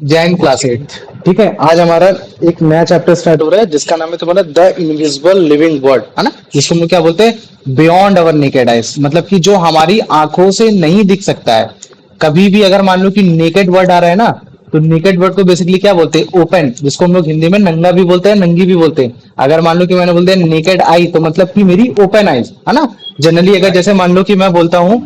Jain class 8। ठीक है, आज हमारा एक नया चैप्टर स्टार्ट हो रहा है जिसका नाम है तुम्हारा द इनविजिबल लिविंग वर्ल्ड, है ना। जिसको हम लोग क्या बोलते हैं, बियॉन्ड अवर नेकेड आइज, मतलब कि जो हमारी आंखों से नहीं दिख सकता है। कभी भी अगर मान लो कि नेकेड वर्ड आ रहा है ना, तो नेकेड वर्ड को बेसिकली क्या बोलते हैं, ओपन, जिसको हम लोग हिंदी में नंगा भी बोलते हैं, नंगी भी बोलते हैं। अगर मान लो कि मैंने बोल दिया नेकेड आई, तो मतलब कि मेरी ओपन आइज, है ना। जनरली अगर जैसे मान लो कि मैं बोलता हूँ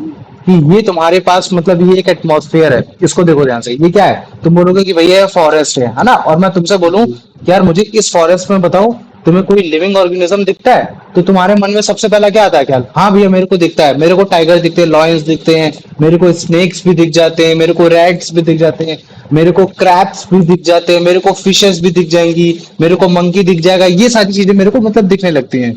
कि ये तुम्हारे पास मतलब ये एक एटमॉस्फेयर है, इसको देखो ध्यान से, ये क्या है, तुम बोलोगे कि भैया ये फॉरेस्ट है ना। और मैं तुमसे बोलूं कि यार मुझे इस फॉरेस्ट में बताओ तुम्हें कोई लिविंग ऑर्गेनिज्म दिखता है, तो तुम्हारे मन में सबसे पहला क्या आता है ख्याल, हाँ भैया मेरे को दिखता है, मेरे को टाइगर दिखते हैं, लॉयंस दिखते हैं, मेरे को स्नेक्स भी दिख जाते हैं, मेरे को रैट्स भी दिख जाते हैं, मेरे को क्रैब्स भी दिख जाते हैं, मेरे को फिशेस भी दिख जाएंगी, मेरे को मंकी दिख जाएगा। ये सारी चीजें मेरे को मतलब दिखने लगती हैं।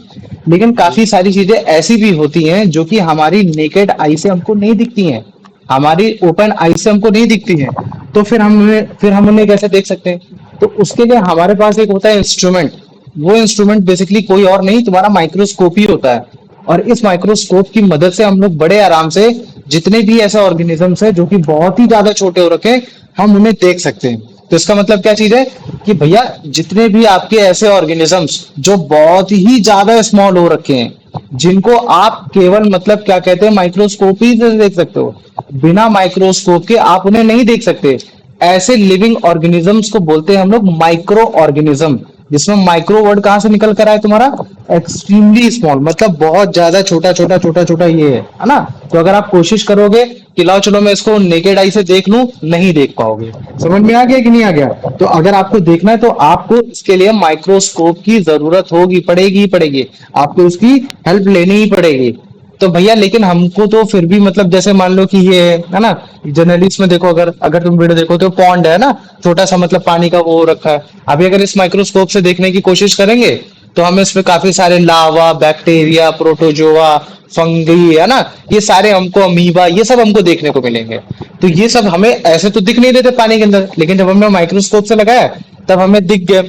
लेकिन काफी सारी चीजें ऐसी भी होती हैं जो कि हमारी नेकेड आई से हमको नहीं दिखती हैं, हमारी ओपन आई से हमको नहीं दिखती हैं। तो फिर हम उन्हें कैसे देख सकते हैं। तो उसके लिए हमारे पास एक होता है इंस्ट्रूमेंट। वो इंस्ट्रूमेंट बेसिकली कोई और नहीं, तुम्हारा माइक्रोस्कोप ही होता है। और इस माइक्रोस्कोप की मदद से हम लोग बड़े आराम से जितने भी ऐसे ऑर्गेनिजम्स है जो कि बहुत ही ज्यादा छोटे हो रखे हैं, हम उन्हें देख सकते हैं। तो इसका मतलब क्या चीज है कि भैया जितने भी आपके ऐसे ऑर्गेनिजम्स जो बहुत ही ज्यादा स्मॉल हो रखे हैं, जिनको आप केवल मतलब क्या कहते हैं माइक्रोस्कोप ही से देख सकते हो, बिना माइक्रोस्कोप के आप उन्हें नहीं देख सकते, ऐसे लिविंग ऑर्गेनिजम्स को बोलते हैं हम लोग माइक्रो ऑर्गेनिज्म। जिसमें माइक्रो वर्ड कहां से निकल कर आया तुम्हारा, एक्सट्रीमली स्मॉल, मतलब बहुत ज्यादा छोटा छोटा छोटा छोटा, ये है ना। तो अगर आप कोशिश करोगे कि लाओ चलो मैं इसको नेकेड आई से देख लूं, नहीं देख पाओगे। समझ में आ गया कि नहीं आ गया। तो अगर आपको देखना है तो आपको इसके लिए माइक्रोस्कोप की जरूरत होगी, पड़ेगी ही पड़ेगी, आपको उसकी हेल्प लेनी ही पड़ेगी। तो भैया लेकिन हमको तो फिर भी मतलब जैसे मान लो कि ये है ना, जनरली इसमें देखो, अगर अगर तुम वीडियो देखो तो पॉन्ड है ना, छोटा सा मतलब पानी का वो रखा है। अभी अगर इस माइक्रोस्कोप से देखने की कोशिश करेंगे तो हमें इसमें काफी सारे लावा, बैक्टीरिया, प्रोटोजोआ, फंगी, है ना, ये सारे हमको, अमीबा, ये सब हमको देखने को मिलेंगे। तो ये सब हमें ऐसे तो दिख नहीं देते पानी के अंदर, लेकिन जब हमने माइक्रोस्कोप से लगाया तब हमें दिख गए।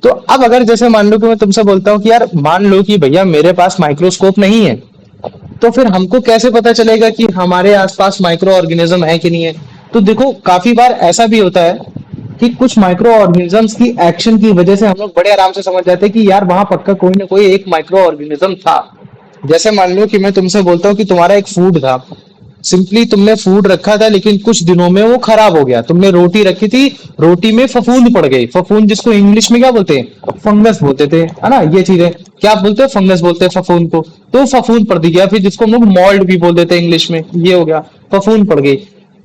तो अब अगर जैसे मान लो कि मैं तुमसे बोलता हूँ कि यार मान लो कि भैया मेरे पास माइक्रोस्कोप नहीं है, तो फिर हमको कैसे पता चलेगा कि हमारे आसपास माइक्रो ऑर्गेनिज्म है कि नहीं है। तो देखो काफी बार ऐसा भी होता है कि कुछ माइक्रो ऑर्गेनिजम्स की एक्शन की वजह से हम लोग बड़े आराम से समझ जाते हैं कि यार वहां पक्का कोई ना कोई एक माइक्रो ऑर्गेनिज्म था। जैसे मान लो कि मैं तुमसे बोलता हूँ कि तुम्हारा एक फूड था, सिंपली तुमने फूड रखा था लेकिन कुछ दिनों में वो खराब हो गया, तुमने रोटी रखी थी, रोटी में फफूंद पड़ गई, फफूंद जिसको इंग्लिश में क्या बोलते हैं, फंगस बोलते थे, है ना। ये चीज है, क्या बोलते हैं, फंगस बोलते हैं फफूंद को। तो फफूंद पड़ गया, फिर जिसको हम लोग मॉल्ड भी बोल देते हैं इंग्लिश में, ये हो गया, फफूंद पड़ गई।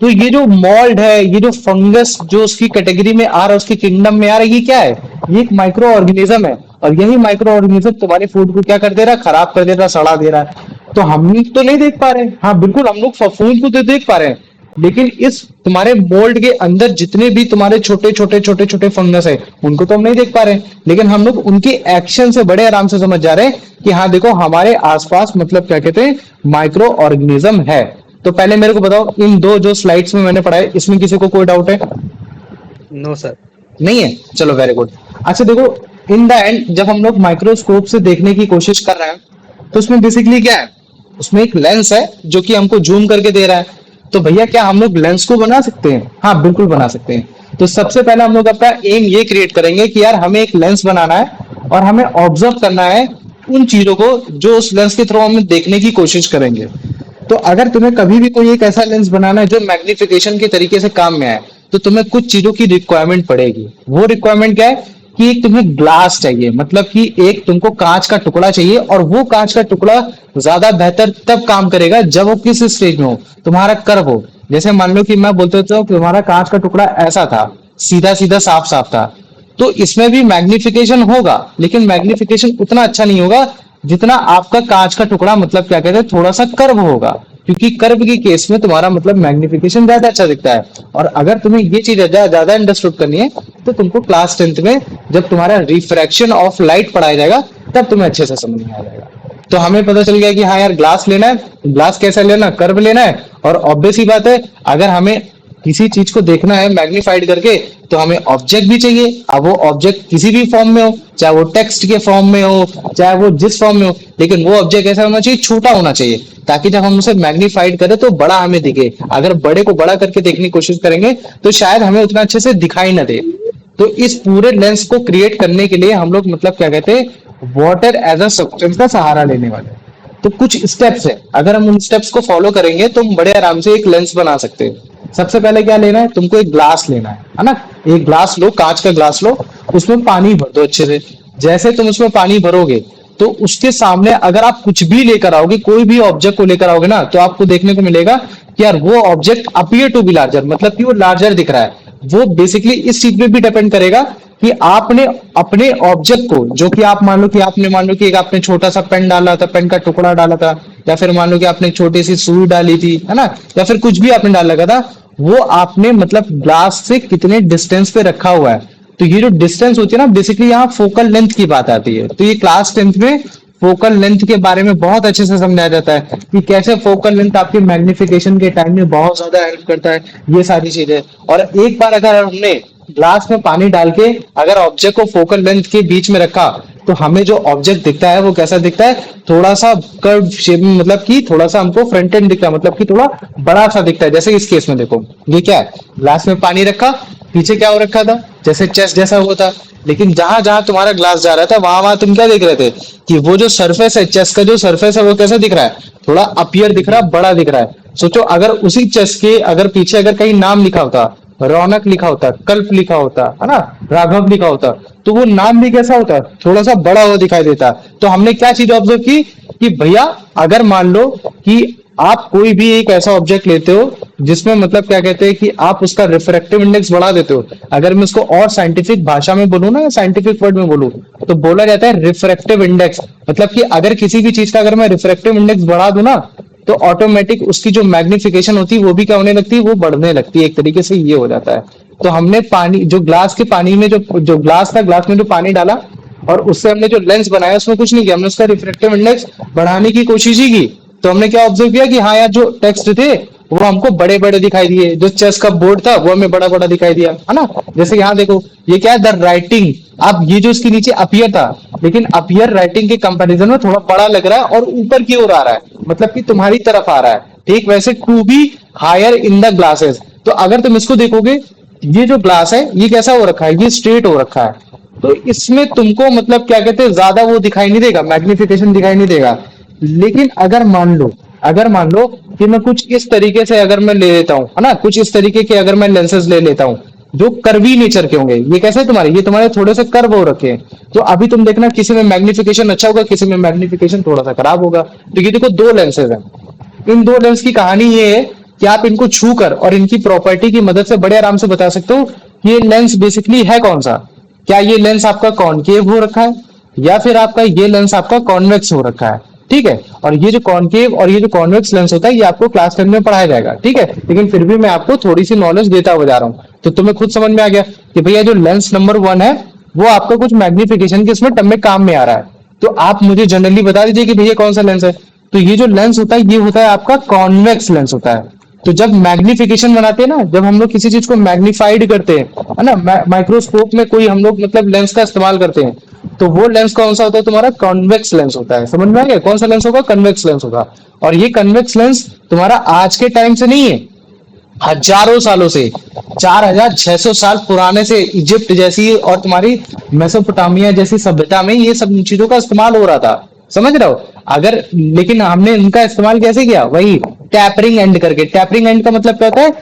तो ये जो मॉल्ड है, ये जो फंगस जो उसकी कैटेगरी में आ रहा है, उसकी किंगडम में आ रहा है, ये क्या है, ये एक माइक्रो ऑर्गेनिज्म है। और यही माइक्रो ऑर्गेनिज्म तुम्हारे फूड को क्या कर दे रहा है, खराब कर दे रहा है, सड़ा दे रहा है। तो हम तो नहीं देख पा रहे हैं, हाँ बिल्कुल हम लोग फफूंद को तो देख पा रहे हैं, लेकिन इस तुम्हारे मोल्ड के अंदर जितने भी तुम्हारे छोटे छोटे छोटे छोटे फंगस है उनको तो हम नहीं देख पा रहे हैं। लेकिन हम लोग उनके एक्शन से बड़े आराम से समझ जा रहे हैं कि हाँ देखो हमारे आसपास मतलब क्या कहते हैं, माइक्रो ऑर्गेनिज्म है। तो पहले मेरे को बताओ, इन दो जो स्लाइड्स में मैंने पढ़ा है इसमें किसी को कोई डाउट है? No sir. नहीं है, चलो वेरी गुड। अच्छा देखो, इन द एंड जब हम लोग माइक्रोस्कोप से देखने की कोशिश कर रहे हैं तो उसमें बेसिकली क्या है, उसमें एक लेंस है जो कि हमको जूम करके दे रहा है। तो भैया क्या हम लोग लेंस को बना सकते हैं? हाँ बिल्कुल बना सकते हैं। तो सबसे पहले हम लोग अपना एम ये क्रिएट करेंगे कि यार हमें एक लेंस बनाना है और हमें ऑब्जर्व करना है उन चीजों को जो उस लेंस के थ्रू हम देखने की कोशिश करेंगे। तो अगर तुम्हें कभी भी कोई एक ऐसा लेंस बनाना है जो मैग्निफिकेशन के तरीके से काम में आए, तो तुम्हें कुछ चीजों की रिक्वायरमेंट पड़ेगी। वो रिक्वायरमेंट क्या है कि एक तुम्हें ग्लास चाहिए, मतलब कि एक तुमको कांच का टुकड़ा चाहिए, और वो कांच का टुकड़ा ज्यादा बेहतर तब काम करेगा जब वो किस स्टेज में हो, तुम्हारा कर्व हो। जैसे मान लो कि मैं बोलते हूँ कि तुम्हारा कांच का टुकड़ा ऐसा था, सीधा सीधा साफ साफ था, तो इसमें भी मैग्निफिकेशन होगा, लेकिन मैग्निफिकेशन उतना अच्छा नहीं होगा जितना आपका कांच का टुकड़ा मतलब क्या कहते हैं थोड़ा सा कर्व होगा, क्योंकि कर्व के केस में तुम्हारा मतलब मैग्निफिकेशन ज्यादा अच्छा दिखता है। और अगर तुम्हें ये चीज ज्यादा अंडरस्टूड करनी है तो तुमको क्लास 10th में जब तुम्हारा रिफ्रैक्शन ऑफ लाइट पढ़ाया जाएगा तब तुम्हें अच्छे से समझ में आ जाएगा। तो हमें पता चल गया कि हाँ यार ग्लास लेना है, ग्लास कैसा लेना, कर्व लेना है। और ऑब्वियस ही बात है, अगर हमें किसी चीज को देखना है मैग्नीफाइड करके, तो हमें ऑब्जेक्ट भी चाहिए। अब वो ऑब्जेक्ट किसी भी फॉर्म में हो, चाहे वो टेक्स्ट के फॉर्म में हो, चाहे वो जिस फॉर्म में हो, लेकिन वो ऑब्जेक्ट ऐसा होना चाहिए, छोटा होना चाहिए, ताकि जब हम उसे मैग्नीफाइड करें तो बड़ा हमें दिखे। अगर बड़े को बड़ा करके देखने की कोशिश करेंगे तो शायद हमें उतना अच्छे से दिखाई ना दे। तो इस पूरे लेंस को क्रिएट करने के लिए हम लोग मतलब क्या कहते हैं, वाटर एज अ सब्सटेंस का सहारा लेने वाले हैं। तो कुछ स्टेप्स है, अगर हम उन स्टेप्स को फॉलो करेंगे तो हम बड़े आराम से एक लेंस बना सकते हैं। सबसे पहले क्या लेना है, तुमको एक ग्लास लेना है ना। एक ग्लास लो, कांच का ग्लास लो, उसमें पानी भर दो अच्छे से। जैसे तुम उसमें पानी भरोगे तो उसके सामने अगर आप कुछ भी लेकर आओगे, कोई भी ऑब्जेक्ट को लेकर आओगे ना, तो आपको देखने को मिलेगा कि यार वो object appear to be larger, मतलब कि वो लार्जर दिख रहा है। वो बेसिकली इस चीज पे भी डिपेंड करेगा कि आपने अपने ऑब्जेक्ट को, जो कि आप मान लो कि आपने मान लो कि एक आपने छोटा सा पेन डाला था, पेन का टुकड़ा डाला था, या फिर मान लो कि आपने एक छोटी सी सुई डाली थी, है ना, या फिर कुछ भी आपने डाल लगा था, वो आपने मतलब ग्लास से कितने डिस्टेंस पे रखा हुआ है। तो ये जो डिस्टेंस होती है ना, बेसिकली यहाँ फोकल लेंथ की बात आती है। तो ये क्लास 10th में फोकल लेंथ के बारे में बहुत अच्छे से समझाया जाता है कि कैसे फोकल लेंथ आपके मैग्निफिकेशन के टाइम में बहुत ज्यादा हेल्प करता है, ये सारी चीजें। और एक बार अगर हमने ग्लास में पानी डाल के अगर ऑब्जेक्ट को फोकल लेंथ के बीच में रखा, तो हमें जो ऑब्जेक्ट दिखता है वो कैसा दिखता है, थोड़ा सा कर्व शेप में, मतलब कि थोड़ा सा हमको फ्रंट एंड दिखता है, मतलब कि थोड़ा बड़ा सा दिखता है। जैसे इस केस में देखो, ये क्या है, ग्लास में पानी रखा, पीछे क्या हो रखा था, जैसे चेस्ट जैसा हुआ था, लेकिन जहां जहां तुम्हारा ग्लास जा रहा था वहां वहां तुम क्या देख रहे थे कि वो जो सरफेस है, चेस्ट का जो सरफेस है, वो कैसा दिख रहा है, थोड़ा अपियर दिख रहा है, बड़ा दिख रहा है। सोचो अगर उसी चेस्ट के अगर पीछे अगर कहीं नाम लिखा होता, रौनक लिखा होता, कल्प लिखा होता, है ना, राघव लिखा होता, तो वो नाम भी कैसा होता, थोड़ा सा बड़ा हुआ दिखाई देता। तो हमने क्या चीज ऑब्जर्व की कि भैया अगर मान लो कि आप कोई भी एक ऐसा ऑब्जेक्ट लेते हो जिसमें मतलब क्या कहते हैं कि आप उसका रिफ्रैक्टिव इंडेक्स बढ़ा देते हो। अगर मैं उसको और साइंटिफिक भाषा में बोलूं ना, या साइंटिफिक वर्ड में बोलूं, तो बोला जाता है रिफ्रैक्टिव इंडेक्स। मतलब कि अगर किसी भी चीज का अगर मैं रिफ्रैक्टिव इंडेक्स बढ़ा दूं ना, तो ऑटोमेटिक उसकी जो मैग्निफिकेशन होती है वो भी क्या होने लगती है, वो बढ़ने लगती है। एक तरीके से ये हो जाता है। तो हमने पानी, जो ग्लास के पानी में जो ग्लास था, ग्लास में जो पानी डाला और उससे हमने जो लेंस बनाया उसमें कुछ नहीं किया, हमने उसका रिफ्रैक्टिव इंडेक्स बढ़ाने की कोशिश ही की। तो हमने क्या ऑब्जर्व किया कि हाँ यार, जो टेक्स्ट थे वो हमको बड़े बड़े दिखाई दिए, जो चेस का बोर्ड था वो हमें बड़ा बड़ा दिखाई दिया, है ना। जैसे यहाँ देखो, ये क्या है, द राइटिंग। अब ये जो इसके नीचे अपियर था, लेकिन अपियर राइटिंग के कंपैरिजन में थोड़ा बड़ा लग रहा है और ऊपर की ओर आ रहा है, मतलब कि तुम्हारी तरफ आ रहा है। ठीक वैसे to be higher in the glasses. तो अगर तुम इसको देखोगे, ये जो ग्लास है ये कैसा हो रखा है, ये स्ट्रेट हो रखा है। तो इसमें तुमको मतलब क्या कहते हैं, ज्यादा वो दिखाई नहीं देगा, मैग्निफिकेशन दिखाई नहीं देगा। लेकिन अगर मान लो कि मैं कुछ इस तरीके से अगर मैं ले लेता हूँ, है ना, कुछ इस तरीके के अगर मैं लेंसेज ले लेता हूँ जो कर्वी नेचर के होंगे, ये कैसे तुम्हारे, ये तुम्हारे थोड़े से कर्व हो रखे हैं, तो अभी तुम देखना किसी में मैग्निफिकेशन अच्छा होगा, किसी में मैग्निफिकेशन थोड़ा सा खराब होगा। तो ये देखो, दो लेंसेज हैं। इन दो लेंस की कहानी ये है कि आप इनको छू कर और इनकी प्रॉपर्टी की मदद से बड़े आराम से बता सकते हो कि ये लेंस बेसिकली है कौन सा। क्या ये लेंस आपका कॉनकेव हो रखा है, या फिर आपका ये लेंस आपका कॉन्वेक्स हो रखा है। ठीक है, और ये जो कॉनकेव और ये जो कॉन्वेक्स लेंस होता है, ये आपको क्लास 10 में पढ़ाया जाएगा। ठीक है, लेकिन फिर भी मैं आपको थोड़ी सी नॉलेज देता हुआ जा रहा हूँ, तो तुम्हें खुद समझ में आ गया कि भैया जो लेंस नंबर 1 है वो आपका कुछ मैग्निफिकेशन के इसमें टर्म में काम में आ रहा है। तो आप मुझे जनरली बता दीजिए कि भैया कौन सा लेंस है। तो ये जो लेंस होता है, ये होता है आपका कॉन्वेक्स लेंस होता है। तो जब मैग्निफिकेशन बनाते हैं ना, जब हम लोग किसी चीज को मैग्निफाइड करते हैं, है ना, माइक्रोस्कोप में कोई हम लोग मतलब लेंस का इस्तेमाल करते हैं, तो वो लेंस कौन सा होता है, तुम्हारा कॉन्वेक्स लेंस होता है। समझ में आ गया, कौन सा लेंस होगा, कन्वेक्स लेंस होगा। और ये कन्वेक्स लेंस तुम्हारा आज के टाइम से नहीं है, हजारों सालों से, 4600 साल पुराने से इजिप्ट जैसी और तुम्हारी मेसोपोटामिया जैसी सभ्यता में ये सब चीजों का इस्तेमाल हो रहा था। समझ रहे हो। अगर लेकिन हमने इनका इस्तेमाल कैसे किया, वही टैपरिंग एंड करके। टैपरिंग एंड का मतलब क्या होता है,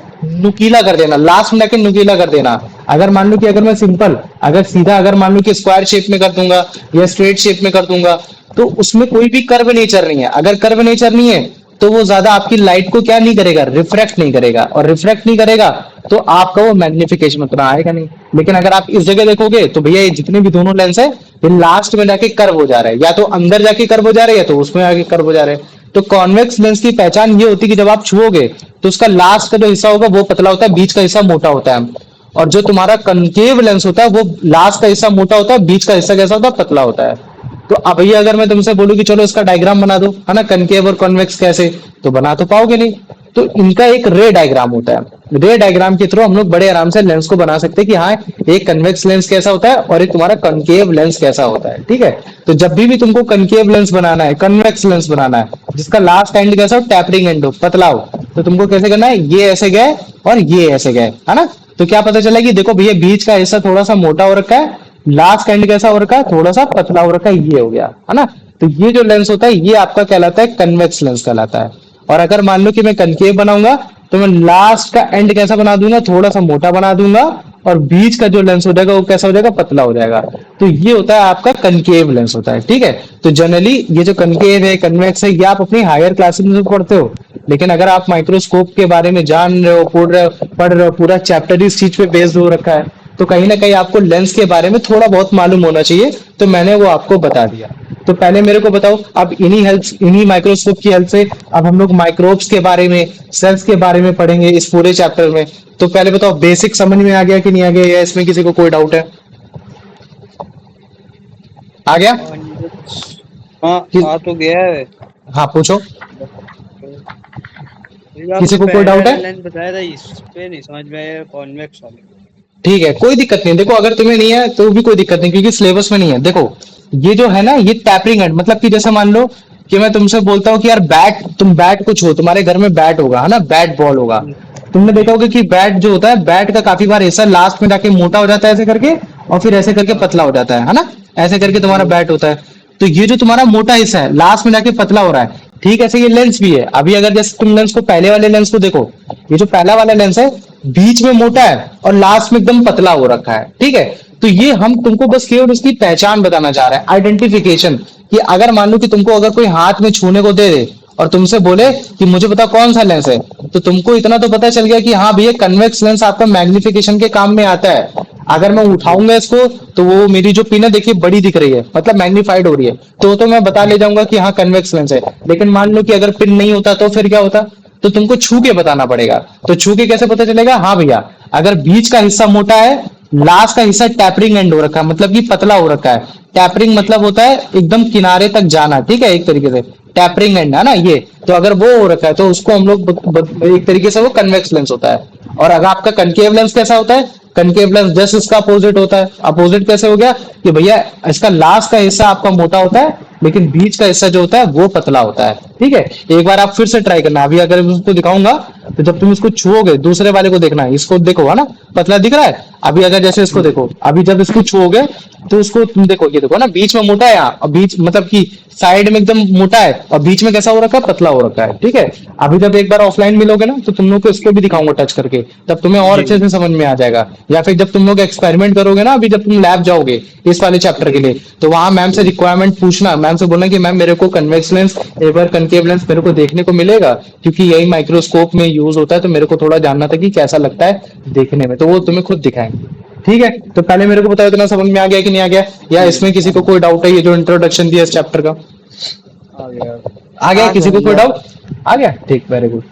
नुकीला कर देना, लास्ट में जाके नुकीला कर देना। अगर मान लो कि अगर मैं सिंपल, अगर सीधा अगर मान लो कि स्क्वायर शेप में कर दूंगा या स्ट्रेट शेप में कर दूंगा, तो उसमें कोई भी कर्व नेचर नहीं है। अगर कर्व नेचर नहीं है तो वो ज्यादा आपकी लाइट को क्या नहीं करेगा, रिफ्रैक्ट नहीं करेगा, और रिफ्रैक्ट नहीं करेगा तो आपका वो मैग्निफिकेशन उतना आएगा नहीं। लेकिन अगर आप इस जगह देखोगे तो भैया ये जितने भी दोनों लेंस है, ये लास्ट में जाके कर्व हो जा रहा है, या तो अंदर जाके कर्व हो जा रहा है या तो उसमें आगे कर्व हो जा रहा है। तो कॉन्वेक्स लेंस की पहचान ये होती है कि जब आप छुओगे तो उसका लास्ट का जो हिस्सा होगा वो पतला होता है, बीच का हिस्सा मोटा होता है। और जो तुम्हारा कनकेव लेंस होता है वो लास्ट का हिस्सा मोटा होता है, बीच का हिस्सा कैसा होता है, पतला होता है। तो अब भैया अगर मैं तुमसे बोलूं कि चलो इसका डायग्राम बना दो, है ना, कनकेव और कॉन्वेक्स कैसे, तो बना तो पाओगे नहीं। तो इनका एक रे डायग्राम होता है। रे डायग्राम के थ्रू हम लोग बड़े आराम से लेंस को बना सकते हैं कि हाँ एक कन्वेक्स लेंस कैसा होता है और एक तुम्हारा कनकेव लेंस कैसा होता है। ठीक है, तो जब भी तुमको कनकेव लेंस बनाना है, कन्वेक्स लेंस बनाना है जिसका लास्ट एंड कैसा हो, टैपरिंग एंड हो, पतला हो, तो तुमको कैसे करना है, ये ऐसे गए और ये ऐसे गए, है ना। तो क्या पता चला कि देखो भैया बीच का हिस्सा थोड़ा सा मोटा हो रखा है, लास्ट एंड कैसा हो रखा है, थोड़ा सा पतला हो रखा है, ये हो गया, है ना। तो ये जो लेंस होता है ये आपका कहलाता है कन्वेक्स लेंस कहलाता है। और अगर मान लो कि मैं कनकेव बनाऊंगा तो मैं लास्ट का एंड कैसा बना दूंगा, थोड़ा सा मोटा बना दूंगा, और बीच का जो लेंस हो जाएगा वो कैसा हो जाएगा, पतला हो जाएगा। तो ये होता है आपका कनकेव लेंस होता है। ठीक है, तो जनरली ये जो कनकेव है, कन्वेक्स है, ये आप अपनी हायर क्लासेस में पढ़ते हो। लेकिन अगर आप माइक्रोस्कोप के बारे में जान रहे हो, पढ़ रहे हो, पूरा चैप्टर इस चीज पे बेस्ड हो रखा है, तो कहीं ना कहीं आपको लेंस के बारे में थोड़ा बहुत मालूम होना चाहिए। तो मैंने वो आपको बता दिया। तो पहले मेरे को बताओ, अब इन्हीं माइक्रोस्कोप की हेल्प से अब हम लोग माइक्रोब्स के बारे में, सेल्स के बारे में पढ़ेंगे इस पूरे चैप्टर में। तो पहले बताओ बेसिक समझ में आ गया कि नहीं आ गया, या इसमें किसी को कोई डाउट है? आ गया? हाँ आ तो गया है। हाँ पूछो, किसी आपने को कोई पहले डाउट वाला है? लाइन बताया था, इस पे नहीं समझ में आया, कॉन्वेक्स वाले। ठीक है, कोई दिक्कत नहीं। देखो अगर तुम्हें नहीं है तो भी कोई दिक्कत नहीं, क्योंकि सिलेबस में नहीं है। देखो ये जो है ना, ये टैपरिंग एंड, मतलब कि जैसे मान लो कि मैं तुमसे बोलता हूँ कि यार बैट, तुम बैट को छो, तुम्हारे घर में बैट होगा, है ना, बैट बॉल होगा। तुमने देखा होगा कि बैट जो होता है, बैट का काफी बार ऐसा लास्ट में जाके मोटा हो जाता है ऐसे करके, और फिर ऐसे करके हाँ पतला हो जाता है ना, ऐसे करके तुम्हारा हाँ बैट होता है। तो ये जो तुम्हारा मोटा हिस्सा है लास्ट में जाके पतला हो रहा है, ठीक है, ऐसे ये लेंस भी है। अभी अगर जैसे तुम लेंस को, पहले वाले लेंस को देखो, ये जो पहला वाला लेंस है बीच में मोटा है और लास्ट में एकदम पतला हो रखा है। ठीक है, तो ये हम तुमको बस केवल उसकी पहचान बताना चाह रहे हैं, आइडेंटिफिकेशन, कि अगर मान लो कि तुमको अगर कोई हाथ में छूने को दे दे और तुमसे बोले कि मुझे बता कौन सा लेंस है, तो तुमको इतना तो पता चल गया कि हाँ भैया कन्वेक्स लेंस आपका मैग्निफिकेशन के काम में आता है। अगर मैं उठाऊंगा इसको तो वो मेरी जो पिन है देखिए बड़ी दिख रही है, मतलब मैग्नीफाइड हो रही है, तो मैं बता ले जाऊंगा कि हाँ कन्वेक्स लेंस है। लेकिन मान लो कि अगर पिन नहीं होता तो फिर क्या होता, तो तुमको छू के बताना पड़ेगा। तो छू के कैसे पता चलेगा, हाँ भैया अगर बीच का हिस्सा मोटा है, लास्ट का हिस्सा टैपरिंग एंड हो रखा है, मतलब कि पतला हो रखा है। टैपरिंग मतलब होता है एकदम किनारे तक जाना, ठीक है, एक तरीके से टैपरिंग एंड है ना ये। तो अगर वो हो रखा है तो उसको हम लोग एक तरीके से वो कन्वेक्स लेंस होता है। और अगर आपका कनकेव लेंस कैसा होता है, कनकेव लेंस जस्ट इसका अपोजिट होता है। अपोजिट कैसे हो गया कि भैया इसका लास्ट का हिस्सा आपका मोटा होता है, लेकिन बीच का हिस्सा जो होता है वो पतला होता है। ठीक है, एक बार आप फिर से ट्राई करना। अभी अगर मैं उसको दिखाऊंगा तो जब तुम इसको छुओगे, दूसरे वाले को देखना है, इसको देखो, है ना, पतला दिख रहा है। अभी अगर जैसे इसको देखो, अभी जब इसको छुओगे तो उसको तुम देखो, ये देखो ना, बीच में मोटा है यहाँ, और बीच मतलब कि साइड में एकदम मोटा है और बीच में कैसा हो रखा है, पतला हो रखा है। ठीक है, अभी जब एक बार ऑफलाइन मिलोगे ना तो तुम लोग को इसको भी दिखाऊंगा टच करके, तब तुम्हें और जी अच्छे से समझ में आ जाएगा। या फिर जब तुम लोग एक्सपेरिमेंट करोगे ना, अभी जब तुम लैब जाओगे इस वाले चैप्टर के जी लिए, तो वहां मैम से रिक्वायरमेंट पूछना, मैम से बोलना कि मैम मेरे को कन्वेक्स लेंस, एक बार कनकेव लेंस मेरे को देखने को मिलेगा, क्योंकि यही माइक्रोस्कोप में यूज होता है, तो मेरे को थोड़ा जानना था कि कैसा लगता है देखने में। तो वो तुम्हें खुद दिखाएंगे। ठीक है, तो पहले मेरे को बताओ इतना समझ में आ गया कि नहीं आ गया, या जी इसमें किसी को कोई डाउट है, ये जो इंट्रोडक्शन दिया इस चैप्टर का? आ गया। आ गया, आ किसी को कोई गया। डाउट? आ गया, ठीक, वेरी गुड।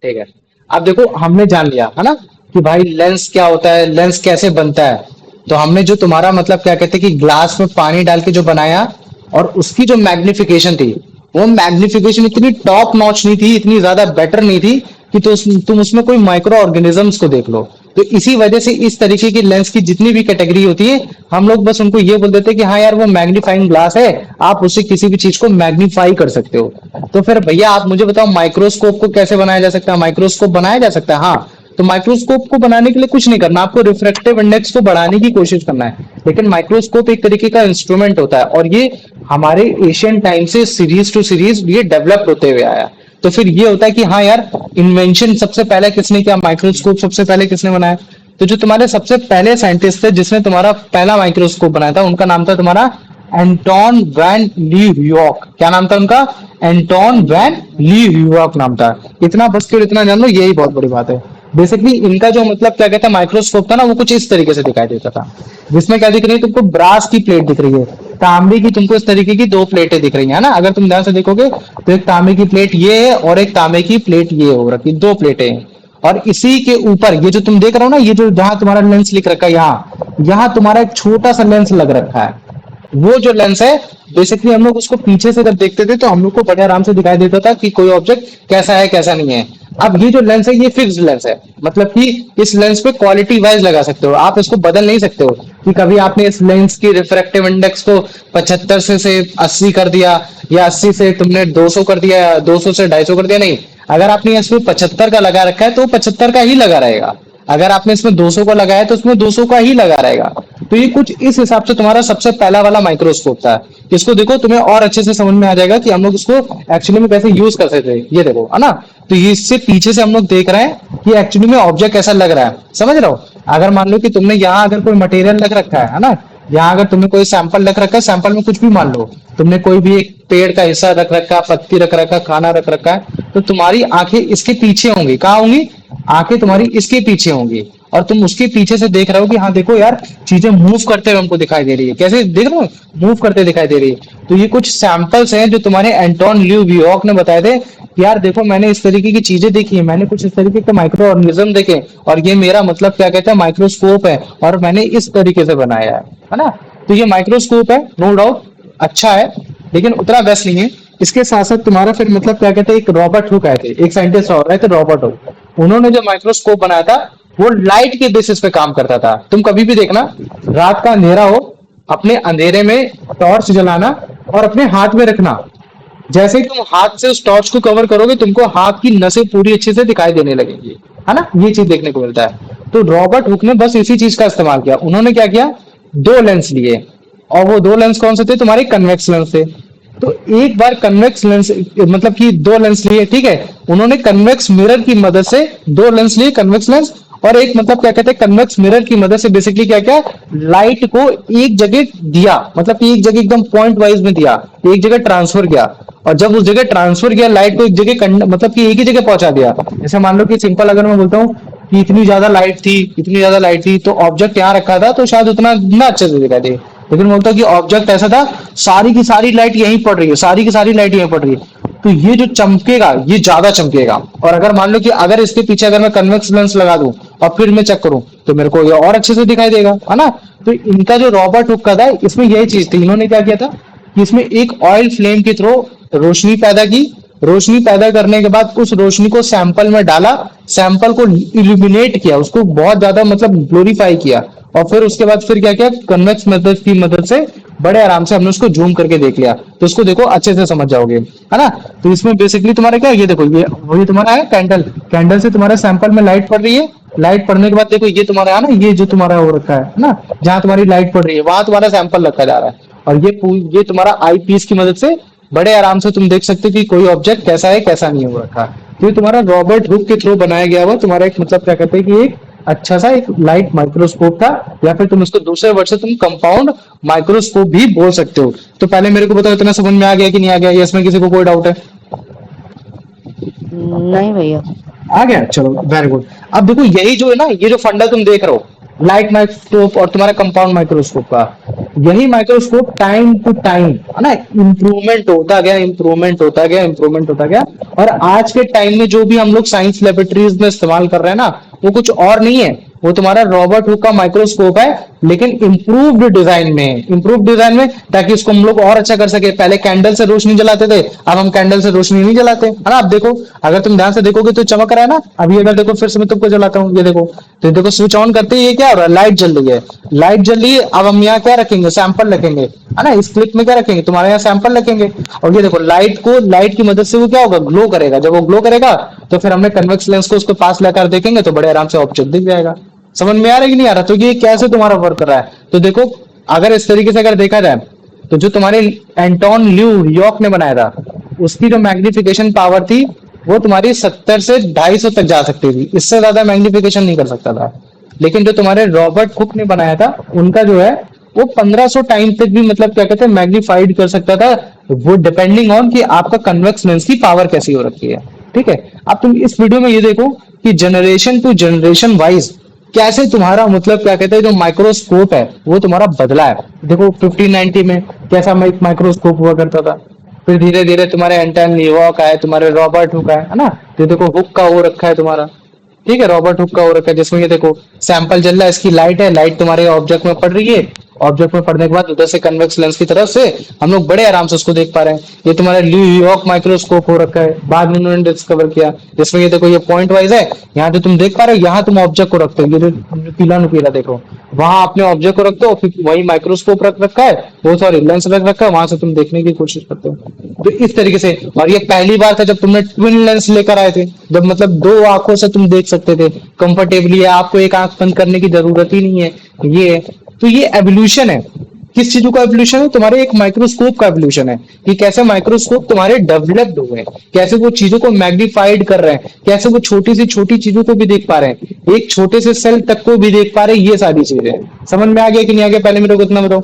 ठीक है, अब देखो हमने जान लिया है ना कि भाई लेंस क्या होता है, लेंस कैसे बनता है। तो हमने जो तुम्हारा मतलब क्या कहते हैं कि ग्लास में पानी डाल के जो बनाया, और उसकी जो मैग्निफिकेशन थी, वो मैग्निफिकेशन इतनी टॉप नॉच नहीं थी, इतनी ज्यादा बेटर नहीं थी कि तुम उसमें कोई माइक्रो ऑर्गेनिजम्स को देख लो। तो इसी वजह से इस तरीके की लेंस की जितनी भी कैटेगरी होती है, हम लोग बस उनको ये बोल देते हैं कि हाँ यार वो मैग्नीफाइंग ग्लास है, आप उससे किसी भी चीज को मैग्नीफाई कर सकते हो। तो फिर भैया आप मुझे बताओ माइक्रोस्कोप को कैसे बनाया जा सकता है? माइक्रोस्कोप बनाया जा सकता है, हाँ। तो माइक्रोस्कोप को बनाने के लिए कुछ नहीं करना, आपको रिफ्रैक्टिव इंडेक्स को बढ़ाने की कोशिश करना है। लेकिन माइक्रोस्कोप एक तरीके का इंस्ट्रूमेंट होता है, और ये हमारे एशियन टाइम से सीरीज टू सीरीज ये डेवलप होते हुए आया। तो फिर ये होता है कि हाँ यार, इन्वेंशन सबसे पहले किसने किया, माइक्रोस्कोप सबसे पहले किसने बनाया? तो जो तुम्हारे सबसे पहले साइंटिस्ट थे जिसने तुम्हारा पहला माइक्रोस्कोप बनाया था, उनका नाम था तुम्हारा एंटोन वैन लीeuwenhoek। क्या नाम था उनका? एंटोन वैन लीeuwenhoek नाम था। इतना बस केवल इतना जान लो, यही बहुत बड़ी बात है। बेसिकली इनका जो मतलब क्या कहता है माइक्रोस्कोप था ना, वो कुछ इस तरीके से दिखाई देता था, जिसमें क्या दिख रही है तुमको, ब्रास की प्लेट दिख रही है, तांबे की तुमको इस तरीके की दो प्लेटें दिख रही है ना। अगर तुम ध्यान से देखोगे तो एक तांबे की प्लेट ये है और एक तांबे की प्लेट ये हो रखी, दो प्लेटें हैं। और इसी के ऊपर ये जो तुम देख रहे हो ना, ये जो जहां तुम्हारा लेंस लिख रखा है, यहाँ यहाँ तुम्हारा एक छोटा सा लेंस लग रखा है। वो जो लेंस है बेसिकली हम लोग उसको पीछे से जब देखते थे तो हम लोग को बड़े आराम से दिखाई देता था कि कोई ऑब्जेक्ट कैसा है कैसा नहीं है। अब ये जो लेंस है ये फिक्स्ड लेंस है, मतलब कि इस लेंस पे क्वालिटी वाइज लगा सकते हो, आप इसको बदल नहीं सकते हो कि कभी आपने इस लेंस की रिफ्रैक्टिव इंडेक्स को 75 से 80 कर दिया, या 80 से तुमने 200 कर दिया, या 200 से 250 कर दिया। नहीं, अगर आपने इसमें 75 का लगा रखा है तो 75 का ही लगा रहेगा, अगर आपने इसमें 200 का लगाया तो उसमें 200 का ही लगा रहेगा। तो ये कुछ इस हिसाब से तुम्हारा सबसे पहला वाला माइक्रोस्कोप था। इसको देखो, तुम्हें और अच्छे से समझ में आ जाएगा कि हम लोग इसको एक्चुअली में कैसे यूज कर सकते हैं। ये देखो, है ना, तो ये इससे पीछे से हम लोग देख रहे हैं कि एक्चुअली में ऑब्जेक्ट कैसा लग रहा है, समझ रहे हो। अगर मान लो कि तुमने यहाँ अगर कोई मटेरियल रख रखा है ना, यहाँ अगर तुमने कोई सैंपल रख रखा है, सैंपल में कुछ भी मान लो तुमने कोई भी एक पेड़ का हिस्सा रख रखा, पत्ती रख रखा, खाना रख रखा है, तो तुम्हारी आंखें इसके पीछे होंगी। कहाँ होंगी? आंखें तुम्हारी इसके पीछे होंगी, और तुम उसके पीछे से देख रहे हो कि हाँ देखो यार, चीजें मूव करते हुए हमको दिखाई दे रही है। कैसे देख रहे हो? मूव करते दिखाई दे रही है। तो ये कुछ सैंपल्स हैं जो तुम्हारे एंटोन ल्यू वियोक ने बताए थे कि यार देखो, मैंने इस तरीके की चीजें देखी है, मैंने कुछ इस तरीके के माइक्रो ऑर्गेनिज्म देखे, और ये मेरा मतलब क्या कहते हैं माइक्रोस्कोप है, और मैंने इस तरीके से बनाया है ना। तो ये माइक्रोस्कोप है, नो डाउट अच्छा है, लेकिन उतना बेस्ट नहीं है। इसके साथ साथ तुम्हारा फिर मतलब क्या कहते हैं, एक रॉबर्ट हुक आए थे, एक साइंटिस्ट और आए थे रॉबर्ट हुक। उन्होंने जो माइक्रोस्कोप बनाया था वो लाइट के बेसिस पे काम करता था। तुम कभी भी देखना, रात का अंधेरा हो, अपने अंधेरे में टॉर्च जलाना और अपने हाथ में रखना, जैसे ही तुम हाथ से उस टॉर्च को कवर करोगे तुमको हाथ की नसें पूरी अच्छे से दिखाई देने लगेंगी, है ना। ये चीज देखने को मिलता है। तो रॉबर्ट हुक ने बस इसी चीज का इस्तेमाल किया। उन्होंने क्या किया, दो लेंस लिए, और वो दो लेंस कौन से थे? तुम्हारे कन्वेक्स लेंस थे। तो एक बार कन्वेक्स लेंस, मतलब कि दो लेंस लिए, ठीक है। उन्होंने कन्वेक्स मिरर की मदद से दो लेंस लिए, कन्वेक्स लेंस, और एक मतलब क्या कहते हैं कन्वेक्स मिरर की मदद से बेसिकली क्या क्या लाइट को एक जगह दिया, मतलब कि एक जगह एकदम पॉइंट वाइज में दिया, एक जगह ट्रांसफर किया। और जब उस जगह ट्रांसफर किया लाइट को एक जगह मतलब कि एक ही जगह पहुंचा दिया। जैसे मान लो कि सिंपल अगर मैं बोलता हूँ कि इतनी ज्यादा लाइट थी, इतनी ज्यादा लाइट थी, तो ऑब्जेक्ट यहाँ रखा था तो शायद उतना ना अच्छे से दिखाई दे, लेकिन बोलता कि ऑब्जेक्ट ऐसा था, सारी की सारी लाइट यहीं पड़ रही है, सारी की सारी लाइट यहीं पड़ रही है, तो ये जो चमकेगा ये ज्यादा चमकेगा। और अगर मान लो कि अगर इसके पीछे अगर मैं कन्वेक्स लेंस लगा दूं और फिर मैं चेक करूं तो मेरे को ये और अच्छे से दिखाई देगा, है ना। तो इनका जो रॉबर्ट हुक का था इसमें यही चीज थी। इन्होंने क्या किया था कि इसमें एक ऑयल फ्लेम के थ्रू रोशनी पैदा की, रोशनी पैदा करने के बाद उस रोशनी को सैंपल में डाला, सैंपल को इल्यूमिनेट किया, उसको बहुत ज्यादा मतलब ग्लोरीफाई किया, और फिर उसके बाद फिर क्या किया, कन्वेक्स मेथड की मदद से बड़े आराम से हमने उसको जूम करके देख लिया। तो इसको देखो अच्छे से समझ जाओगे, है ना। तो इसमें बेसिकली तुम्हारा क्या, ये देखो, ये तुम्हारा है कैंडल, कैंडल से तुम्हारे सैंपल में लाइट पड़ रही है, लाइट पड़ने के बाद देखो ये तुम्हारा है ना, ये जो तुम्हारा हो रखा है ना, जहां तुम्हारी लाइट पड़ रही है वहां तुम्हारा सैंपल रखा जा रहा है, और ये तुम्हारा आई पीस की मदद से बड़े आराम से तुम देख सकते हो कि कोई ऑब्जेक्ट कैसा है कैसा नहीं हो रखा। तो ये तुम्हारा रॉबर्ट हुक के थ्रू बनाया गया हुआ तुम्हारा एक मतलब क्या कहते हैं कि एक अच्छा सा एक लाइट माइक्रोस्कोप था, या फिर तुम इसको दूसरे वर्ड से तुम कंपाउंड माइक्रोस्कोप भी बोल सकते हो। तो पहले मेरे को बताओ, इतना समझ में आ गया कि नहीं आ गया, या इसमें किसी को कोई डाउट है? नहीं भैया। आ गया, चलो वेरी गुड। अब देखो यही जो है ना, ये जो फंडा तुम देख रहे हो लाइट माइक्रोस्कोप और तुम्हारा कंपाउंड माइक्रोस्कोप का, यही माइक्रोस्कोप टाइम टू टाइम है ना इंप्रूवमेंट होता गया, इंप्रूवमेंट होता गया, इंप्रूवमेंट होता गया। और आज के टाइम में जो भी हम लोग साइंस लेबोरेटरीज में इस्तेमाल कर रहे हैं ना, वो कुछ और नहीं है, वो तुम्हारा रॉबर्ट हुक का माइक्रोस्कोप है, लेकिन इंप्रूव्ड डिजाइन में, इंप्रूव्ड डिजाइन में, ताकि इसको हम लोग और अच्छा कर सके। पहले कैंडल से रोशनी जलाते थे, अब हम कैंडल से रोशनी नहीं जलाते, है ना। अब देखो, अगर तुम ध्यान से देखोगे तो चमक रहा है ना। अभी अगर देखो फिर से मैं तुमको जलाता हूँ, ये देखो, तो देखो स्विच ऑन करते ही ये क्या हो रहा है, लाइट जल रही है, लाइट जल रही है। अब हम यहाँ क्या रखेंगे, सैंपल रखेंगे, है ना। इस क्लिप में क्या रखेंगे, तुम्हारे यहाँ सैंपल रखेंगे, और ये देखो लाइट को, लाइट की मदद से वो क्या होगा, ग्लो करेगा। जब वो ग्लो करेगा तो फिर हमने कन्वेक्स लेंस को उसको पास लेकर देखेंगे तो बड़े आराम से ऑब्जेक्ट दिख जाएगा। समझ में आ रहा है कि नहीं आ रहा? तो ये कैसे तुम्हारा वर्क कर रहा है, तो देखो अगर इस तरीके से अगर देखा जाए तो जो तुम्हारे एंटोन ल्यू वियोक ने बनाया था उसकी जो मैग्निफिकेशन पावर थी वो तुम्हारी 70 से 250 तक जा सकती थी, इससे ज्यादा मैग्निफिकेशन नहीं कर सकता था। लेकिन जो तुम्हारे रॉबर्ट हुक ने बनाया था उनका जो है वो 1500 टाइम तक भी मतलब क्या कहते हैं मैग्नीफाइड कर सकता था, वो डिपेंडिंग ऑन कि आपका कन्वेक्स लेंस की पावर कैसी हो रखी है, ठीक है। अब तुम इस वीडियो में ये देखो कि जनरेशन टू जनरेशन वाइज कैसे तुम्हारा मतलब क्या कहते हैं जो माइक्रोस्कोप है वो तुम्हारा बदला है। देखो 1590 में कैसा माइक्रोस्कोप हुआ करता था, फिर धीरे धीरे तुम्हारे एंटन लीवॉक आए, तुम्हारे रॉबर्ट हुक आए, है ना। तो देखो हुक का हो रखा है तुम्हारा, ठीक है, रॉबर्ट हुक का हो रखा है, जिसमें ये देखो सैंपल जल रहा है, इसकी लाइट है, लाइट तुम्हारे ऑब्जेक्ट में पड़ रही है, ऑब्जेक्ट में पड़ने के बाद उधर से कन्वेक्स लेंस की तरफ से हम लोग बड़े आराम से उसको देख पा रहे हैं। ये तुम्हारा ल्यूयॉर्क माइक्रोस्कोप हो रखा है, बाद में उन्होंने डिस्कवर किया, जिसमें ये देखो ये पॉइंट वाइज है। यहाँ जो तुम देख पा रहे हो, यहाँ तुम ऑब्जेक्ट को रखते हो, ये जो नुकीला नुकीला देखो, वहां अपने ऑब्जेक्ट को रखते हो, फिर वही माइक्रोस्कोप रख रखा है, वो सॉरी लेंस रख रखा है, वहां से तुम देखने की कोशिश करते हो। तो इस तरीके से। और ये पहली बार था जब तुमने ट्विन लेंस लेकर आए थे, जब मतलब दो आंखों से तुम देख सकते थे कंफर्टेबली, आपको एक आंख बंद करने की जरूरत ही नहीं है। ये तो ये एवोल्यूशन है। किस चीजों का एवोल्यूशन है? तुम्हारे एक माइक्रोस्कोप का एवोल्यूशन है कि कैसे माइक्रोस्कोप तुम्हारे डेवलप्ड हुए हैं, कैसे वो चीजों को मैग्नीफाइड कर रहे हैं, कैसे वो छोटी से छोटी चीजों को भी देख पा रहे हैं, एक छोटे से सेल तक को भी देख पा रहे हैं। ये सारी चीजें समझ में आ गया कि नहीं आ गया? पहले मेरे को इतना बताओ,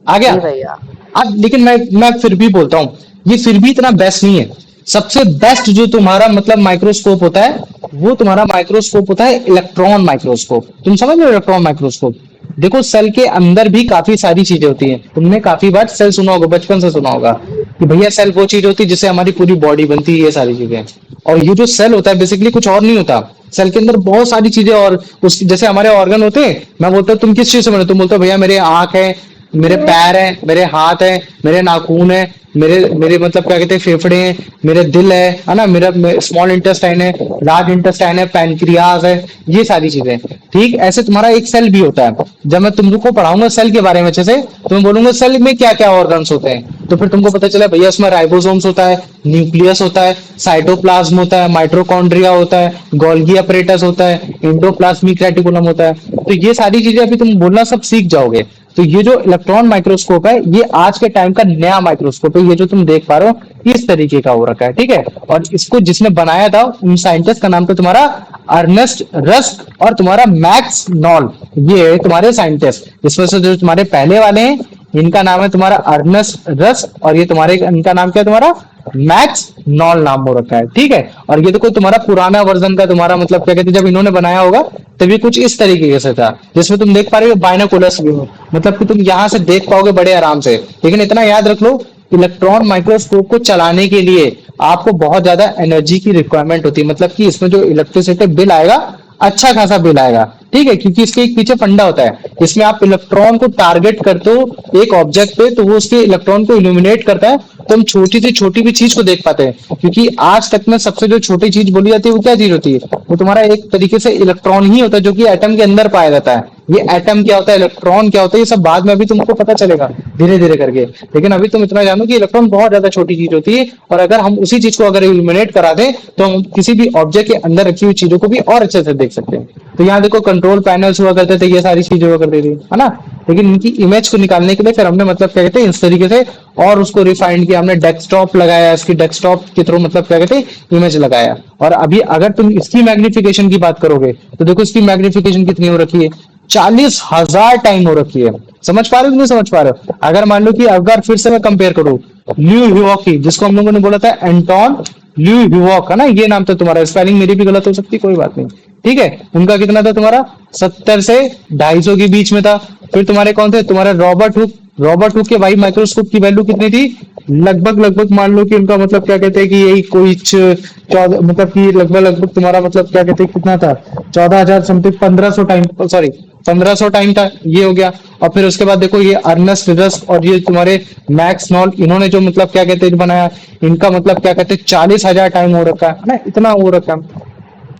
आ गया? जी भैया। अब लेकिन मैं फिर भी बोलता हूँ, ये फिर भी इतना बेस्ट नहीं है। सबसे बेस्ट जो तुम्हारा मतलब माइक्रोस्कोप होता है, वो तुम्हारा माइक्रोस्कोप होता है इलेक्ट्रॉन माइक्रोस्कोप। तुम समझ रहे हो इलेक्ट्रॉन माइक्रोस्कोप? देखो सेल के अंदर भी काफी सारी चीजें होती हैं। तुमने काफी बार सेल सुना होगा, बचपन से सुना होगा कि भैया सेल वो चीज होती है जिससे हमारी पूरी बॉडी बनती है, ये सारी चीजें। और ये जो सेल होता है बेसिकली कुछ और नहीं होता। सेल के अंदर बहुत सारी चीजें, और उस जैसे हमारे ऑर्गन होते हैं, मैं बोलता हूँ तुम किस चीज से बने, तुम बोलते हो भैया मेरे आंख है, मेरे पैर है, मेरे हाथ है, मेरे नाखून है, मेरे मेरे मतलब क्या कहते हैं फेफड़े हैं, मेरे दिल है ना, मेरा स्मॉल इंटेस्टाइन है, लार्ज इंटेस्टाइन है, पैनक्रियाज है, ये सारी चीजें। ठीक ऐसे तुम्हारा एक सेल भी होता है। जब मैं तुम लोग को पढ़ाऊंगा सेल के बारे में अच्छे से, तो मैं बोलूंगा सेल में क्या क्या ऑर्गन्स होते हैं, तो फिर तुमको पता चला भैया उसमें राइबोसोम्स होता है, न्यूक्लियस होता है, साइटोप्लाज्म होता है, माइटोकॉन्ड्रिया होता है, गोल्गी अपरेटस होता है, एंडोप्लाज्मिक रेटिकुलम होता है। तो ये सारी चीजें अभी तुम बोलना सब सीख जाओगे। तो ये जो इलेक्ट्रॉन माइक्रोस्कोप है, ये आज के टाइम का नया माइक्रोस्कोप है। ये जो तुम देख पा रहे हो इस तरीके का हो रखा है, ठीक है। और इसको जिसने बनाया था उन साइंटिस्ट का नाम था तुम्हारा अर्नेस्ट रस्क और तुम्हारा मैक्स नॉल। ये है तुम्हारे साइंटिस्ट। इसमें से जो तुम्हारे पहले वाले हैं, इनका नाम है तुम्हारा अर्नेस्ट रस्क, और ये तुम्हारे इनका नाम क्या है? तुम्हारा मैक्स नॉल नाम हो रखा है, ठीक है। और ये तो कोई तुम्हारा पुराना वर्जन का तुम्हारा मतलब क्या कहते हैं, जब इन्होंने बनाया होगा तभी कुछ इस तरीके से था, जिसमें तुम देख पा रहे हो बाइनोकुलर्स व्यू, मतलब कि तुम यहाँ से देख पाओगे बड़े आराम से। लेकिन इतना याद रख लो, इलेक्ट्रॉन माइक्रोस्कोप को चलाने के लिए आपको बहुत ज्यादा एनर्जी की रिक्वायरमेंट होती है। मतलब कि इसमें जो इलेक्ट्रिसिटी बिल आएगा, अच्छा खासा बिल आएगा, ठीक है। क्योंकि इसके एक पीछे फंडा होता है। इसमें आप इलेक्ट्रॉन को टारगेट करते हो एक ऑब्जेक्ट पे, तो वो उसके इलेक्ट्रॉन को इल्यूमिनेट करता है, तो हम छोटी से छोटी भी चीज को देख पाते हैं। क्योंकि आज तक में सबसे जो छोटी चीज बोली जाती है वो क्या चीज होती है? वो तुम्हारा एक तरीके से इलेक्ट्रॉन ही होता है, जो कि एटम के अंदर पाया जाता है। ये एटम क्या होता है, इलेक्ट्रॉन क्या होता है, ये सब बाद में अभी तुमको पता चलेगा धीरे धीरे करके। लेकिन अभी तुम इतना जानो कि इलेक्ट्रॉन बहुत ज्यादा छोटी चीज होती है, और अगर हम उसी चीज को अगर इल्यूमिनेट करा दें, तो हम किसी भी ऑब्जेक्ट के अंदर रखी हुई चीजों को भी और अच्छे से देख सकते हैं। तो यहाँ देखो कंट्रोल पैनल्स हुआ करते थे, ये सारी चीजें हुआ करती थी, है ना। लेकिन इनकी इमेज को निकालने के लिए फिर हमने मतलब क्या कहते हैं इस तरीके से और उसको रिफाइंड किया, हमने डेस्कटॉप लगाया, इसकी डेस्कटॉप के थ्रू मतलब क्या कहते हैं इमेज लगाया। और अभी अगर तुम इसकी मैग्निफिकेशन की बात करोगे, तो देखो इसकी मैग्निफिकेशन कितनी हो रखी है, 40,000 टाइम हो रखी है। समझ पा रहे हो नहीं समझ पा रहे हो? अगर मान लो कि अगर फिर से मैं कंपेयर करूं ल्यू ह्यूकी, जिसको हम लोगों ने बोला था एंटोन ल्यू ह्यूक, है ना, ये नाम था तुम्हारा, स्पेलिंग मेरी भी गलत हो सकती, कोई बात नहीं, ठीक है। उनका कितना था तुम्हारा? 70 से 250 के बीच में था। फिर तुम्हारे कौन थे? तुम्हारे रॉबर्ट हुक। रॉबर्ट हुक के भाई माइक्रोस्कोप की वैल्यू कितनी थी? लगभग लगभग मान लो कि उनका मतलब क्या कहते हैं कि यही कोई 14 मतलब कि लगभग लगभग तुम्हारा मतलब क्या कहते हैं कितना था, 14,000 समथिंग, 1500 टाइम, सॉरी 1500 टाइम था, ये हो गया। और फिर उसके बाद देखो ये अर्नेस्ट रस्क और ये तुम्हारे मैक्स नॉल, इन्होंने जो मतलब क्या कहते हैं बनाया, इनका मतलब क्या कहते हैं 40,000 टाइम हो रखा है ना, इतना हो रखा है।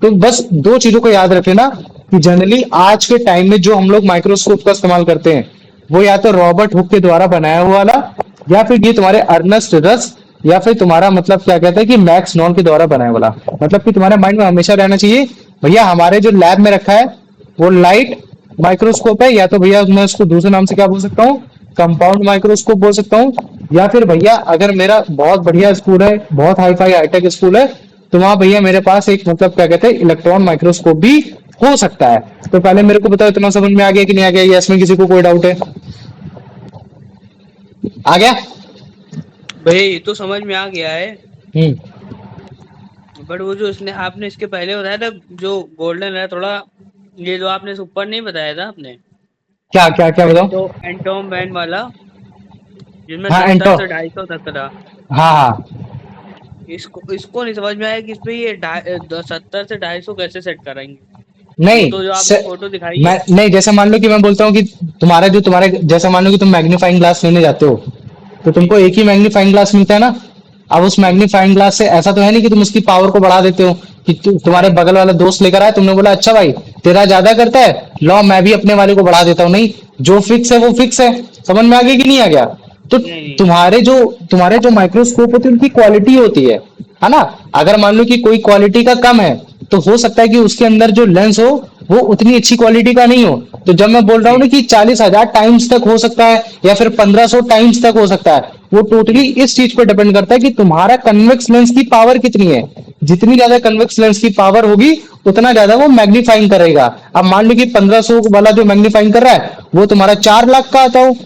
तो बस दो चीजों को याद रखे ना, कि जनरली आज के टाइम में जो हम लोग माइक्रोस्कोप का इस्तेमाल करते हैं, वो या तो रॉबर्ट हुक के द्वारा बनाया हुआ वाला, या फिर ये तुम्हारे अर्नेस्ट रस्क, या फिर तुम्हारा मतलब क्या कहते हैं कि मैक्स नॉन के द्वारा बनाया वाला। मतलब कि तुम्हारे माइंड में हमेशा रहना चाहिए भैया हमारे जो लैब में रखा है वो लाइट माइक्रोस्कोप है, या तो भैया मैं उसको दूसरे नाम से क्या बोल सकता हूँ, कंपाउंड माइक्रोस्कोप बोल सकता हूँ। या फिर भैया अगर मेरा बहुत बढ़िया स्कूल है, बहुत हाई फाई हाईटेक स्कूल है, तो वहां भैया मेरे पास एक मतलब क्या कहते हैं इलेक्ट्रॉन माइक्रोस्कोप भी हो सकता है। तो पहले मेरे को बताओ इतना समझ में आ गया कि नहीं आ गया, या इसमें किसी को कोई डाउट है? आ गया? भाई तो समझ में आ गया है, हम्म। बट वो जो इसने आपने इसके पहले बताया था जो गोल्डन है थोड़ा, ये जो आपने ऊपर नहीं बताया था आपने, क्या क्या क्या बताओ? एंटो एंटोम बैंड वाला, जिसमें हाँ 70 एंटो, से 250 तक था। हाँ हाँ। इसको इसको नहीं समझ में आया कि इसमें ये 70 से 250 कैसे सेट करेंगे। नहीं तो जो आपने फोटो दिखाई मैं है। नहीं, जैसे मान लो कि मैं बोलता हूँ कि तुम्हारे जैसे मान लो कि तुम मैग्नीफाइंग ग्लास लेने जाते हो, तो जी तुमको जी। एक ही मैग्नीफाइंग ग्लास मिलता है ना। अब उस जी मैग्नीफाइंग ग्लास से ऐसा तो है नहीं कि तुम उसकी पावर को बढ़ा देते हो, कि तुम्हारे नहीं। बगल वाला दोस्त लेकर आया, तुमने बोला अच्छा भाई तेरा ज्यादा करता है, लो मैं भी अपने वाले को बढ़ा देता हूँ। नहीं, जो फिक्स है वो फिक्स है। समझ में आ गया कि नहीं आ गया? तो नहीं नहीं। तुम्हारे जो माइक्रोस्कोप होती है उनकी क्वालिटी होती है ना। अगर मान लो कि कोई क्वालिटी का कम है, तो हो सकता है कि उसके अंदर जो लेंस हो वो उतनी अच्छी क्वालिटी का नहीं हो। तो जब मैं बोल रहा हूँ जी ना कि 40,000 टाइम्स तक हो सकता है या फिर 1500 टाइम्स तक हो सकता है, वो टोटली जी। इस चीज पे डिपेंड करता है कि तुम्हारा कन्वेक्स लेंस की पावर कितनी है। जितनी ज्यादा कन्वेक्स लेंस की पावर होगी, उतना ज्यादा वो मैग्नीफाइंग करेगा। अब मान लो कि 1500 वाला जो मैग्नीफाइंग कर रहा है वो तुम्हारा 4 लाख का आता हो,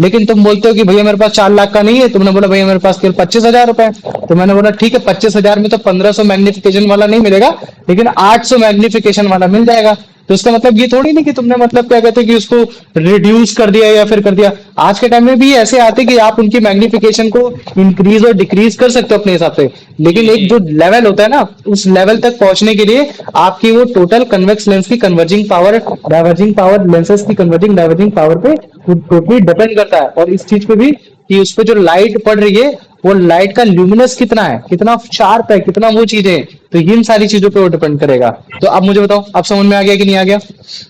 लेकिन तुम जी बोलते हो कि भैया मेरे पास 4 लाख का नहीं है, तुमने बोला भैया मेरे पास केवल 25,000 रुपए। तो मैंने बोला ठीक है, 25,000 में तो 1500 मैग्निफिकेशन वाला नहीं मिलेगा, लेकिन 800 मैग्निफिकेशन वाला मिल जाएगा। तो इसका मतलब ये थोड़ी नहीं कि तुमने मतलब क्या कहते हैं कि उसको रिड्यूस कर दिया या फिर कर दिया। आज के टाइम में भी ऐसे आते कि आप उनकी मैग्निफिकेशन को इंक्रीज और डिक्रीज कर सकते हो अपने हिसाब से, लेकिन जी एक जी। जो लेवल होता है ना, उस लेवल तक पहुंचने के लिए आपकी वो टोटल कन्वेक्स लेंस की converging power, diverging power, lenses की कन्वर्जिंग डाइवर्जिंग पावर पे टोटली डिपेंड करता है। और इस चीज पे भी कि उस पे जो लाइट पड़ रही है वो लाइट का ल्यूमिनस कितना है, कितना शार्प है, कितना वो चीजें हैं। तो इन सारी चीजों पे वो डिपेंड करेगा। तो अब मुझे बताओ, अब समझ में आ गया कि नहीं आ गया?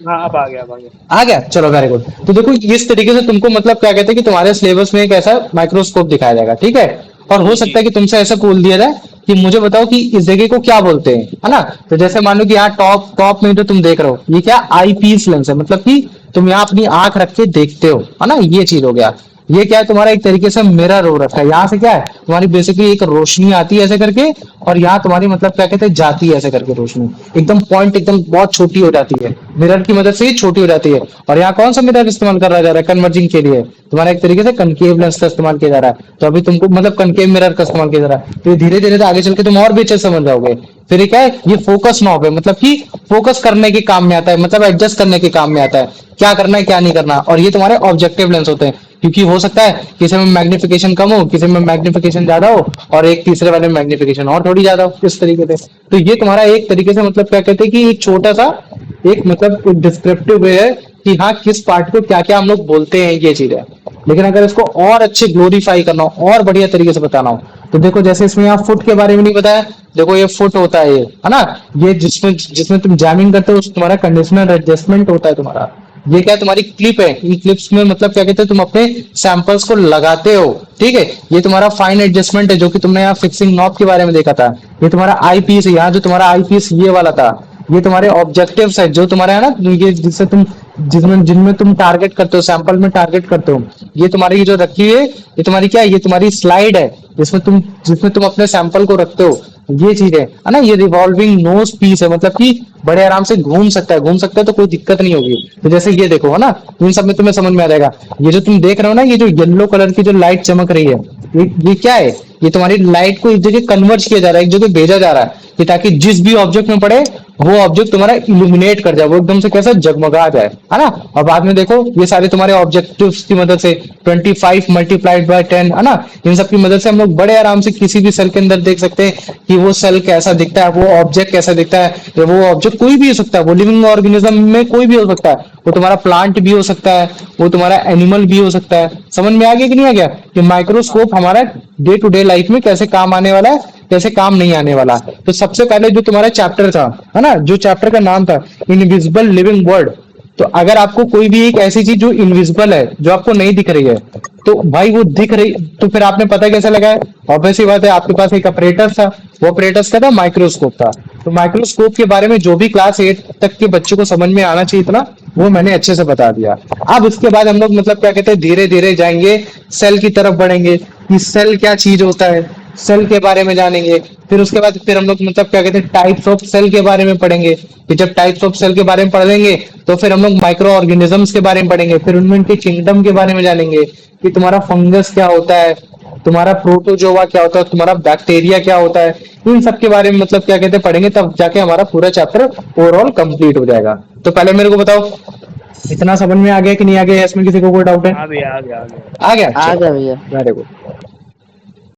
हाँ अब आ गया अब आ गया। आ गया, चलो वेरी गुड। तो देखो इस तरीके से तुमको मतलब क्या कहते हैं कि तुम्हारे सिलेबस में एक ऐसा माइक्रोस्कोप दिखाया जाएगा, ठीक है। और हो जी जी। सकता है कि तुमसे ऐसा बोल दिया जाए कि मुझे बताओ कि इस जगह को क्या बोलते हैं, है ना। तो जैसे मान लो कि यहाँ टॉप टॉप में जो तुम देख रहे हो ये क्या आई पीस लेंस है, मतलब कि तुम यहाँ अपनी आंख रख के देखते हो, है ना, ये चीज हो गया। ये क्या है, तुम्हारा एक तरीके से मिरर हो रखा है। यहाँ से क्या है, तुम्हारी बेसिकली एक रोशनी आती है ऐसे करके, और यहाँ तुम्हारी मतलब क्या कहते हैं जाती है ऐसे करके रोशनी, एकदम पॉइंट एकदम बहुत छोटी हो जाती है, मिरर की मदद से ही छोटी हो जाती है। और यहाँ कौन सा मिरर इस्तेमाल करा जा रहा है कन्वर्जिंग के लिए, तुम्हारा एक तरीके से कनकेव लेंस का इस्तेमाल किया जा रहा है। तो अभी तुमको मतलब कनकेव मिरर का इस्तेमाल किया जा रहा है, तो धीरे धीरे आगे चल के तुम और भी अच्छे से समझ जाओगे। फिर ये क्या है, ये फोकस नॉब है, मतलब कि फोकस करने के काम में आता है, मतलब एडजस्ट करने के काम में आता है, क्या करना है क्या नहीं करना। और ये तुम्हारे ऑब्जेक्टिव लेंस होते हैं, क्योंकि हो सकता है किसी में मैग्निफिकेशन कम हो, किसी में मैग्निफिकेशन ज्यादा हो, और एक तीसरे वाले में मैग्निफिकेशन और थोड़ी ज्यादा हो, इस तरीके से। तो ये तुम्हारा एक तरीके से मतलब क्या कहते हैं कि एक छोटा सा एक मतलब डिस्क्रिप्टिव वे है कि हाँ किस पार्ट को क्या क्या हम लोग बोलते हैं, ये चीज है। लेकिन अगर इसको और अच्छे ग्लोरीफाई करना हो और बढ़िया तरीके से बताना हो, तो देखो जैसे इसमें यहाँ फुट के बारे में नहीं बताया, देखो ये फुट होता है, ये है ना, ये जिसमें जिसमें तुम जैमिंग करते हो तुम्हारा कंडीशनर एडजस्टमेंट होता है तुम्हारा। ये क्या है, तुम्हारी क्लिप है, इन क्लिप्स में मतलब क्या कहते हैं तुम अपने सैंपल्स को लगाते हो, ठीक है। ये तुम्हारा फाइन एडजस्टमेंट है जो कि तुमने यहाँ फिक्सिंग नॉब के बारे में देखा था। ये तुम्हारा आई पीस है, यहाँ जो तुम्हारा आई पीस ये वाला था। ये तुम्हारे ऑब्जेक्टिव्स है जो तुम्हारे है ना, ये जिससे तुम जिसमें जिनमें तुम टारगेट करते हो, सैंपल में टारगेट करते हो। ये तुम्हारी जो रखी है, ये तुम्हारी क्या है, ये तुम्हारी स्लाइड है जिसमें तुम अपने सैंपल को रखते हो। ये चीज है ना। ये रिवॉल्विंग नोज पीस है, मतलब कि बड़े आराम से घूम सकता है तो कोई दिक्कत नहीं होगी। तो जैसे ये देखो है ना, इन सब में तुम्हें समझ में आ जाएगा। ये जो तुम देख रहे हो ना, ये जो येलो कलर की जो लाइट चमक रही है, ये क्या है, ये तुम्हारी लाइट को एक जगह कन्वर्ट किया जा रहा है, एक जगह भेजा जा रहा है, कि ताकि जिस भी ऑब्जेक्ट में पड़े वो ऑब्जेक्ट तुम्हारा इल्यूमिनेट कर जाए, वो एकदम से कैसा जगमगा जाए, है ना। और बाद में देखो ये सारे तुम्हारे ऑब्जेक्टिव्स की मदद से 25 मल्टीप्लाइड बाय 10, है ना, इन सब की मदद से हम लोग बड़े आराम से किसी भी सेल के अंदर देख सकते हैं कि वो सेल कैसा दिखता है, वो ऑब्जेक्ट कैसा दिखता है। या वो ऑब्जेक्ट कोई भी हो सकता है, वो लिविंग ऑर्गेनिज्म में कोई भी हो सकता है, वो तुम्हारा प्लांट भी हो सकता है, वो तुम्हारा एनिमल भी हो सकता है। समझ में आ गया कि नहीं आ गया कि माइक्रोस्कोप हमारा डे टू डे लाइफ में कैसे काम आने वाला है, कैसे काम नहीं आने वाला। तो सबसे पहले जो तुम्हारा चैप्टर था, है ना, जो चैप्टर का नाम था इनविजिबल लिविंग वर्ल्ड। तो अगर आपको कोई भी एक ऐसी चीज जो इनविजिबल है, जो आपको नहीं दिख रही है, तो भाई वो दिख रही, तो फिर आपने पता कैसे लगाया? ऑब्वियस ही बात है, आपके पास एक ऑपरेटर था, वो ऑपरेटर्स का था माइक्रोस्कोप था। तो माइक्रोस्कोप के बारे में जो भी क्लास 8 तक के बच्चे को समझ में आना चाहिए इतना, वो मैंने अच्छे से बता दिया। अब इसके बाद हम लोग मतलब क्या कहते हैं धीरे धीरे जाएंगे, सेल की तरफ बढ़ेंगे कि सेल क्या चीज होता है, सेल के बारे में जानेंगे। फिर उसके बाद फिर हम लोग मतलब क्या कहते हैं टाइप्स ऑफ सेल के बारे में पढ़ेंगे, कि जब टाइप्स ऑफ सेल के बारे में पढ़ लेंगे तो फिर हम लोग माइक्रो ऑर्गेनिजम्स के बारे में पढ़ेंगे, फिर उनमें उनके किंगडम के बारे में जानेंगे कि तुम्हारा फंगस क्या होता है, तुम्हारा प्रोटोजोआ क्या होता है, तुम्हारा बैक्टीरिया क्या होता है। इन सब के बारे में मतलब क्या कहते हैं पढ़ेंगे, तब जाके हमारा पूरा चैप्टर ओवरऑल कंप्लीट हो जाएगा। तो पहले मेरे को बताओ, इतना समझ में आ गया कि नहीं आ गया, इसमें किसी को कोई डाउट है? हाँ भैया आ गया आ गया। आ गया, आ चलो गया भैया। Very good.